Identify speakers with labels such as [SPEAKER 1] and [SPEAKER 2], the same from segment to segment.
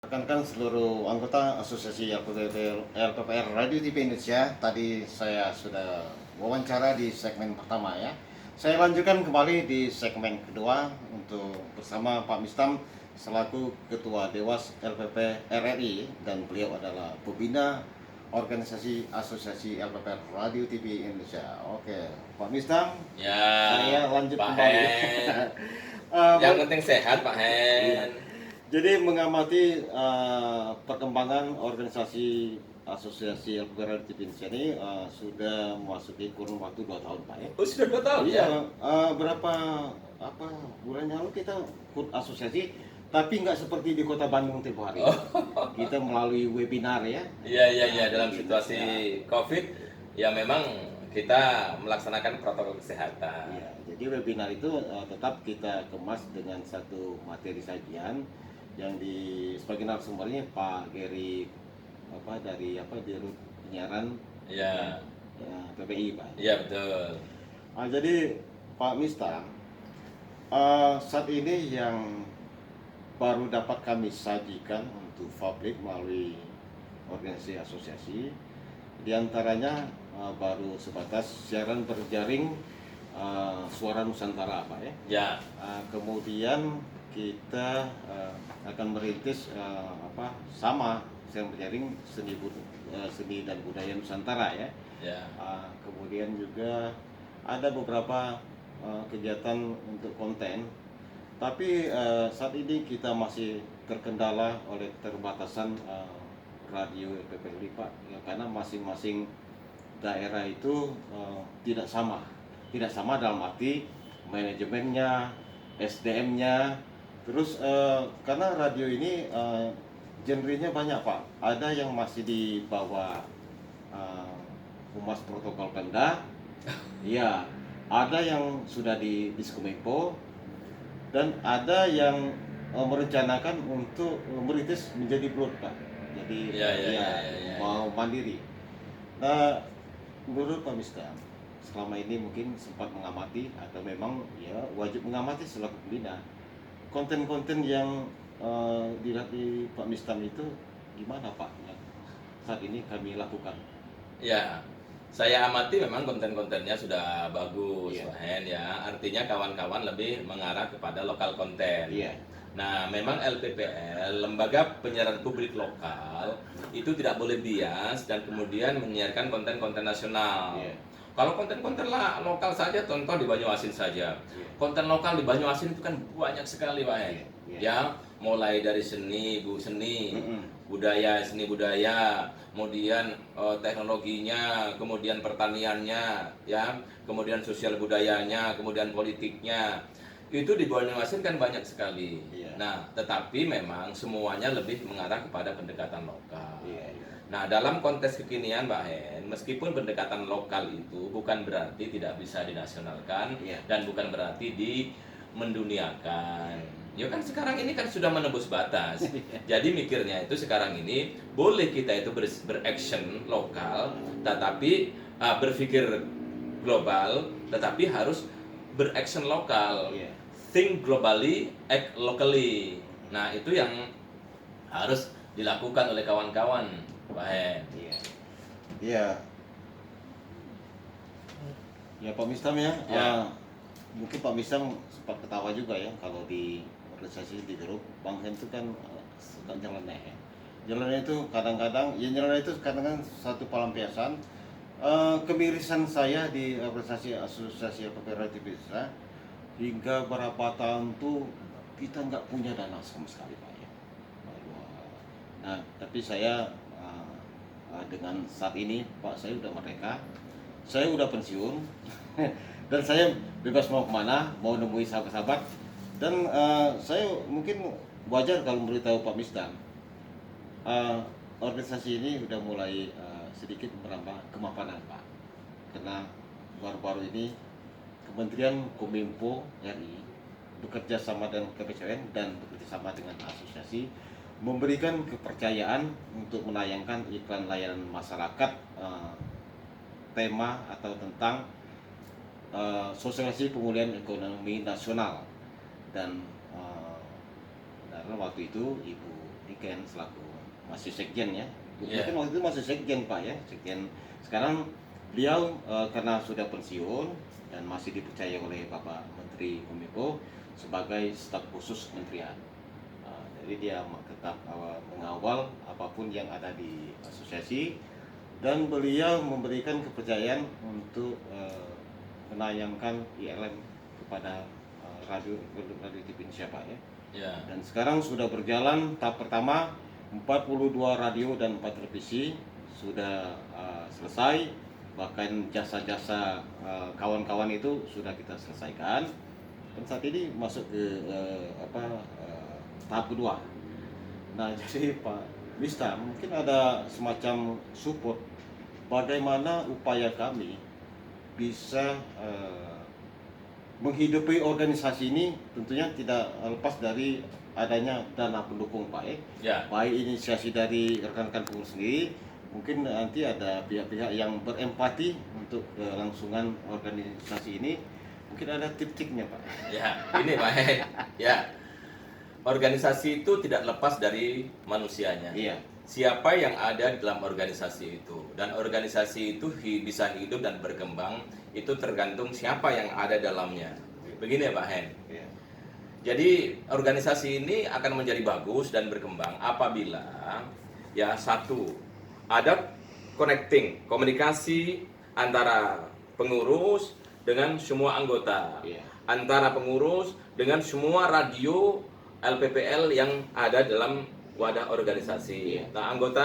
[SPEAKER 1] Rekan-rekan seluruh anggota Asosiasi LPPR Radio TV Indonesia, tadi saya sudah wawancara di segmen pertama ya. Saya lanjutkan kembali di segmen kedua untuk bersama Pak Mistam selaku Ketua Dewas LPP RRI dan beliau adalah pembina organisasi Asosiasi LPPR Radio TV Indonesia. Oke, Pak Mistam,
[SPEAKER 2] Ya,
[SPEAKER 1] saya lanjut
[SPEAKER 2] Pak
[SPEAKER 1] kembali.
[SPEAKER 2] Hen.
[SPEAKER 1] Eh,
[SPEAKER 2] Yang penting sehat, Pak
[SPEAKER 1] Iya.
[SPEAKER 2] Hen.
[SPEAKER 1] Jadi mengamati perkembangan organisasi Asosiasi LPPR di Indonesia ini sudah memasuki kurun waktu 2 tahun, Pak ya.
[SPEAKER 2] Oh, sudah 2 tahun
[SPEAKER 1] Iya,
[SPEAKER 2] ya?
[SPEAKER 1] berapa bulan yang lalu kita ikut asosiasi, tapi nggak seperti di Kota Bandung tempo hari. Kita melalui webinar ya.
[SPEAKER 2] Iya, dalam
[SPEAKER 1] Webinar,
[SPEAKER 2] situasi
[SPEAKER 1] ya.
[SPEAKER 2] COVID ya memang kita melaksanakan protokol kesehatan.
[SPEAKER 1] Iya, jadi webinar itu tetap kita kemas dengan satu materi sajian yang di sebagai narasumbernya Pak Gary dari Dirut Penyiaran
[SPEAKER 2] Iya.
[SPEAKER 1] PPI, Pak.
[SPEAKER 2] Iya, betul.
[SPEAKER 1] Jadi Pak Mista, saat ini yang baru dapat kami sajikan untuk publik melalui organisasi asosiasi, diantaranya baru sebatas siaran berjaring Suara Nusantara, Pak ya.
[SPEAKER 2] Ya.
[SPEAKER 1] Kemudian kita akan merintis sama siaran berjaring seni dan budaya Nusantara ya.
[SPEAKER 2] Ya.
[SPEAKER 1] Kemudian juga ada beberapa kegiatan untuk konten, tapi saat ini kita masih terkendala oleh keterbatasan radio PPLI, Pak ya, karena masing-masing daerah itu tidak sama dalam arti manajemennya, SDM-nya. Terus karena radio ini genrenya banyak, Pak. Ada yang masih di bawah Humas Protokol Pemda, ya. Ada yang sudah di Diskominfo, dan ada yang merencanakan untuk merintis menjadi broad, Pak. Jadi
[SPEAKER 2] Ya.
[SPEAKER 1] mau mandiri. Nah, menurut Pak Miska, selama ini mungkin sempat mengamati atau memang ya wajib mengamati selaku pembina konten-konten yang dilihat di Pak Mistam itu gimana, Pak yang saat ini kami lakukan?
[SPEAKER 2] Ya. Saya amati memang konten-kontennya sudah bagus,
[SPEAKER 1] Iya.
[SPEAKER 2] Pak Hen ya. Artinya kawan-kawan lebih mengarah kepada lokal konten.
[SPEAKER 1] Iya.
[SPEAKER 2] Nah, memang LPPL, Lembaga Penyiaran Publik Lokal, itu tidak boleh bias dan kemudian menyiarkan konten-konten nasional.
[SPEAKER 1] Iya.
[SPEAKER 2] Kalau konten-konten lokal saja, contoh di Banyuasin saja.
[SPEAKER 1] Iya.
[SPEAKER 2] Konten lokal di Banyuasin itu kan banyak sekali, Pak Hen.
[SPEAKER 1] Iya.
[SPEAKER 2] Ya, mulai dari seni,
[SPEAKER 1] Mm-mm.
[SPEAKER 2] seni budaya, kemudian teknologinya, kemudian pertaniannya, ya, kemudian sosial budayanya, kemudian politiknya. Itu di Banyuasin kan banyak sekali.
[SPEAKER 1] Iya.
[SPEAKER 2] Nah, tetapi memang semuanya lebih mengarah kepada pendekatan lokal.
[SPEAKER 1] Iya.
[SPEAKER 2] Nah, dalam konteks kekinian, Mbak Hen, meskipun pendekatan lokal itu bukan berarti tidak bisa dinasionalkan,
[SPEAKER 1] Iya.
[SPEAKER 2] dan bukan berarti menduniakan. Ya kan sekarang ini kan sudah menembus batas. Jadi mikirnya itu sekarang ini boleh kita itu beraction lokal, tetapi berpikir global, tetapi harus beraction lokal.
[SPEAKER 1] Iya.
[SPEAKER 2] Think globally, act locally. Nah, itu yang harus dilakukan oleh kawan-kawan, Pak Hen.
[SPEAKER 1] Iya. Iya. Ya Pak Mistam ya.
[SPEAKER 2] Ya.
[SPEAKER 1] Mungkin Pak Mistam sempat ketawa juga ya kalau di organisasi di grup Bang Hen itu kan suka nyeleneh ya. Nyeleneh itu kadang-kadang satu pelampiasan kemirisan saya di organisasi asosiasi kooperatif desa hingga berapa tahun tuh kita nggak punya dana sama sekali, Pak ya. Nah, tapi saya dengan saat ini Pak, saya udah merdeka, saya udah pensiun dan saya bebas mau kemana, mau nemui sahabat-sahabat, dan saya mungkin wajar kalau memberitahu Pak Misdan organisasi ini udah mulai sedikit merambah kemapanan, Pak, karena baru-baru ini Kementerian Kominfo RI bekerja sama dengan KPCN dan bekerja sama dengan asosiasi memberikan kepercayaan untuk menayangkan iklan layanan masyarakat tema atau tentang sosialisasi pemulihan ekonomi nasional, dan karena waktu itu Ibu Iken selaku masih sekjen ya.
[SPEAKER 2] Iya.
[SPEAKER 1] Mungkin waktu itu masih sekjen Pak ya, sekjen. Sekarang beliau karena sudah pensiun dan masih dipercaya oleh Bapak Menteri Kominfo sebagai staf khusus kementerian. Jadi dia tetap mengawal apapun yang ada di asosiasi, dan beliau memberikan kepercayaan untuk menayangkan ILM kepada radio TV Indonesia Pak ya.
[SPEAKER 2] Ya.
[SPEAKER 1] Dan sekarang sudah berjalan tahap pertama, 42 radio dan 4 televisi sudah selesai. Bahkan jasa-jasa kawan-kawan itu sudah kita selesaikan. Dan saat ini masuk ke tahap kedua. Nah, jadi Pak Mista, mungkin ada semacam support bagaimana upaya kami bisa menghidupi organisasi ini, tentunya tidak lepas dari adanya dana pendukung Pak
[SPEAKER 2] Ya.
[SPEAKER 1] baik inisiasi dari rekan-rekan pengurus sendiri, mungkin nanti ada pihak-pihak yang berempati untuk kelangsungan organisasi ini, mungkin ada tip-tipnya Pak.
[SPEAKER 2] Ya, ini Pak Hen. Ya. Organisasi itu tidak lepas dari manusianya.
[SPEAKER 1] Iya.
[SPEAKER 2] Siapa yang ada di dalam organisasi itu, dan organisasi itu bisa hidup dan berkembang itu tergantung siapa yang ada dalamnya. Begini ya Pak Hen.
[SPEAKER 1] Iya.
[SPEAKER 2] Jadi organisasi ini akan menjadi bagus dan berkembang apabila ya satu, ada komunikasi antara pengurus dengan semua anggota,
[SPEAKER 1] Iya.
[SPEAKER 2] antara pengurus dengan semua radio LPPL yang ada dalam wadah organisasi.
[SPEAKER 1] Iya.
[SPEAKER 2] Nah, anggota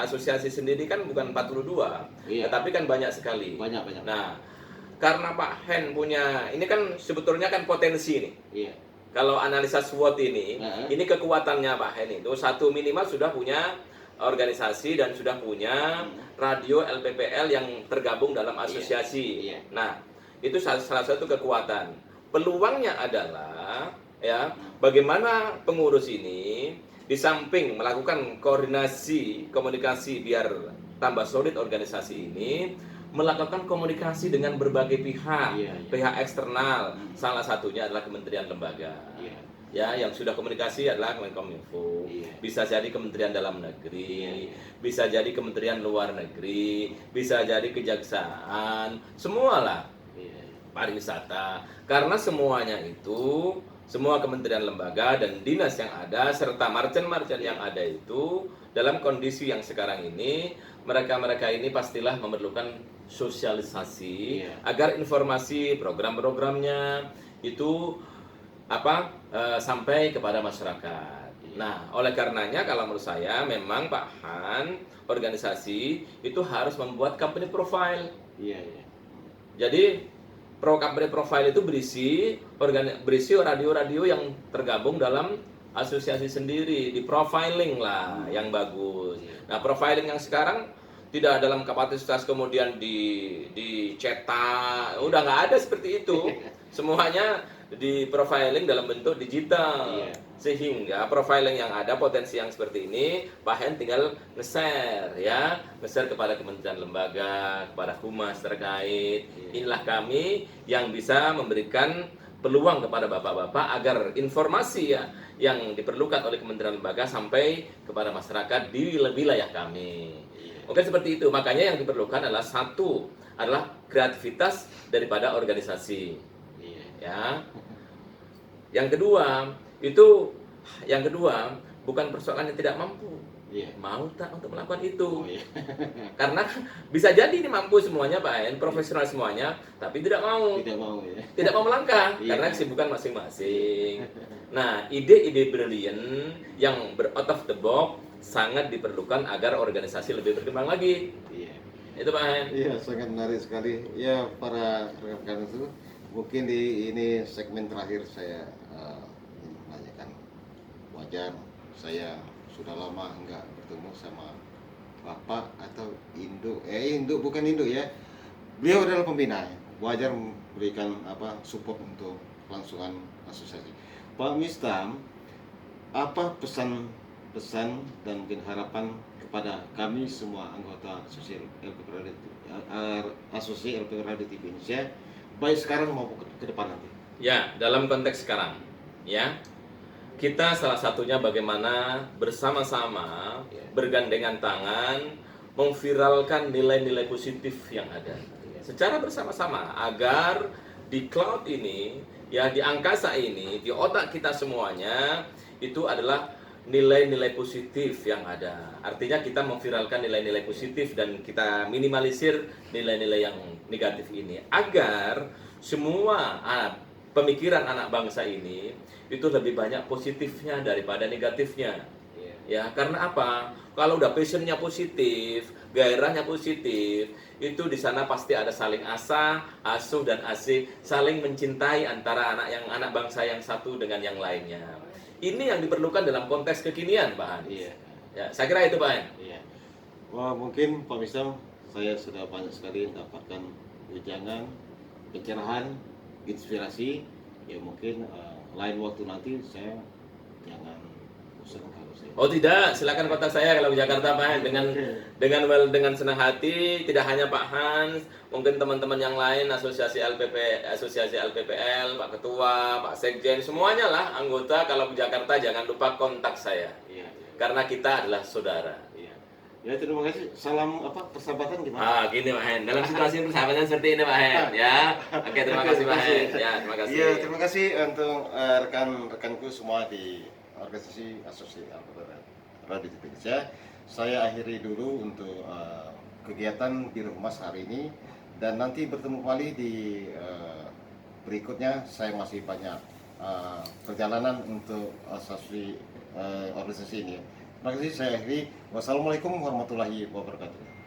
[SPEAKER 2] asosiasi sendiri kan bukan 42,
[SPEAKER 1] Iya.
[SPEAKER 2] tetapi kan banyak sekali.
[SPEAKER 1] Banyak.
[SPEAKER 2] Nah, karena Pak Hen punya, ini kan sebetulnya kan potensi nih.
[SPEAKER 1] Iya.
[SPEAKER 2] Kalau analisa SWOT ini,
[SPEAKER 1] Nah.
[SPEAKER 2] ini kekuatannya Pak Hen itu satu, minimal sudah punya organisasi dan sudah punya radio LPPL yang tergabung dalam asosiasi.
[SPEAKER 1] Iya.
[SPEAKER 2] Nah, itu salah satu kekuatan. Peluangnya adalah ya, bagaimana pengurus ini di samping melakukan koordinasi, komunikasi biar tambah solid organisasi ini, melakukan komunikasi dengan berbagai pihak,
[SPEAKER 1] Iya.
[SPEAKER 2] pihak eksternal. Salah satunya adalah kementerian lembaga.
[SPEAKER 1] Iya.
[SPEAKER 2] Ya, yang sudah komunikasi adalah Kemenkominfo,
[SPEAKER 1] Iya.
[SPEAKER 2] bisa jadi Kementerian Dalam Negeri,
[SPEAKER 1] Iya.
[SPEAKER 2] bisa jadi Kementerian Luar Negeri, bisa jadi Kejaksaan, semualah,
[SPEAKER 1] Iya.
[SPEAKER 2] pariwisata. Karena semuanya itu, semua kementerian lembaga dan dinas yang ada serta marchen-marchen yang ada itu dalam kondisi yang sekarang ini, mereka-mereka ini pastilah memerlukan sosialisasi agar informasi program-programnya itu sampai kepada masyarakat. Nah, oleh karenanya kalau menurut saya memang Pak Han, organisasi itu harus membuat company profile.
[SPEAKER 1] Iya.
[SPEAKER 2] Jadi company profile itu berisi radio-radio yang tergabung dalam asosiasi sendiri, di profiling lah yang bagus. Nah, profiling yang sekarang tidak dalam kapasitas kemudian dicetak, udah nggak ada seperti itu. Semuanya di profiling dalam bentuk digital.
[SPEAKER 1] Iya.
[SPEAKER 2] Sehingga profiling yang ada, potensi yang seperti ini, Pak Hen tinggal nge-share ya, nge-share kepada kementerian lembaga, kepada humas terkait. Inilah kami yang bisa memberikan peluang kepada bapak-bapak agar informasi ya yang diperlukan oleh kementerian lembaga sampai kepada masyarakat di wilayah kami. Oke, seperti itu. Makanya yang diperlukan adalah satu adalah kreativitas daripada organisasi. Ya. Yang kedua bukan persoalan yang tidak mampu. Mau tak untuk melakukan itu? Karena bisa jadi ini mampu semuanya Pak Hen, profesional semuanya, tapi tidak mau. Tidak mau melangkah karena kesibukan masing-masing. Nah, ide-ide brilian yang out of the box sangat diperlukan agar organisasi lebih berkembang lagi. Itu Pak Hen.
[SPEAKER 1] Iya, sangat menarik sekali. Ya, para rekan itu, mungkin di ini segmen terakhir saya menanyakan, wajar saya sudah lama enggak bertemu sama Bapak atau induk bukan induk ya. Beliau adalah pembina. Wajar memberikan support untuk kelangsungan asosiasi. Pak Mistam, apa pesan dan mungkin harapan kepada kami semua anggota asosiasi LPP Radio TV Indonesia, baik sekarang maupun ke depan nanti?
[SPEAKER 2] Ya, dalam konteks sekarang, ya, kita salah satunya bagaimana bersama-sama bergandengan tangan memviralkan nilai-nilai positif yang ada secara bersama-sama agar di cloud ini, ya di angkasa ini, di otak kita semuanya itu adalah nilai-nilai positif yang ada. Artinya kita memviralkan nilai-nilai positif dan kita minimalisir nilai-nilai yang negatif ini agar semua pemikiran anak bangsa ini itu lebih banyak positifnya daripada negatifnya. Ya, karena apa? Kalau udah passionnya positif, gairahnya positif, itu di sana pasti ada saling asah, asuh dan asih, saling mencintai antara anak bangsa yang satu dengan yang lainnya. Ini yang diperlukan dalam konteks kekinian, Pak Han.
[SPEAKER 1] Iya.
[SPEAKER 2] Ya, saya kira itu, Pak Han.
[SPEAKER 1] Iya. Wah, mungkin Pak Misam, saya sudah banyak sekali mendapatkan wejangan, pencerahan, inspirasi. Ya mungkin lain waktu nanti saya jangan bosan kalau saya.
[SPEAKER 2] Oh tidak, silakan kontak saya kalau di Jakarta, Pak Han. Dengan senang hati, tidak hanya Pak Hans, mungkin teman-teman yang lain, asosiasi LPPL, Pak Ketua, Pak Sekjen, semuanya lah anggota. Kalau di Jakarta jangan lupa kontak saya,
[SPEAKER 1] Iya.
[SPEAKER 2] karena kita adalah saudara.
[SPEAKER 1] Iya. Ya terima kasih. Salam persahabatan gimana?
[SPEAKER 2] Gini Pak Hen, dalam situasi persahabatan seperti ini Pak Hen, ya. Oke, terima kasih Pak Hen. Ya, terima kasih.
[SPEAKER 1] Iya, terima kasih untuk rekan-rekanku semua di organisasi Asosiasi Alphabet Radio Indonesia. Saya akhiri dulu untuk kegiatan Biro Humas hari ini dan nanti bertemu kembali di berikutnya. Saya masih banyak perjalanan untuk asosiasi organisasi ini. Terima kasih, saya akhiri. Wassalamualaikum warahmatullahi wabarakatuh.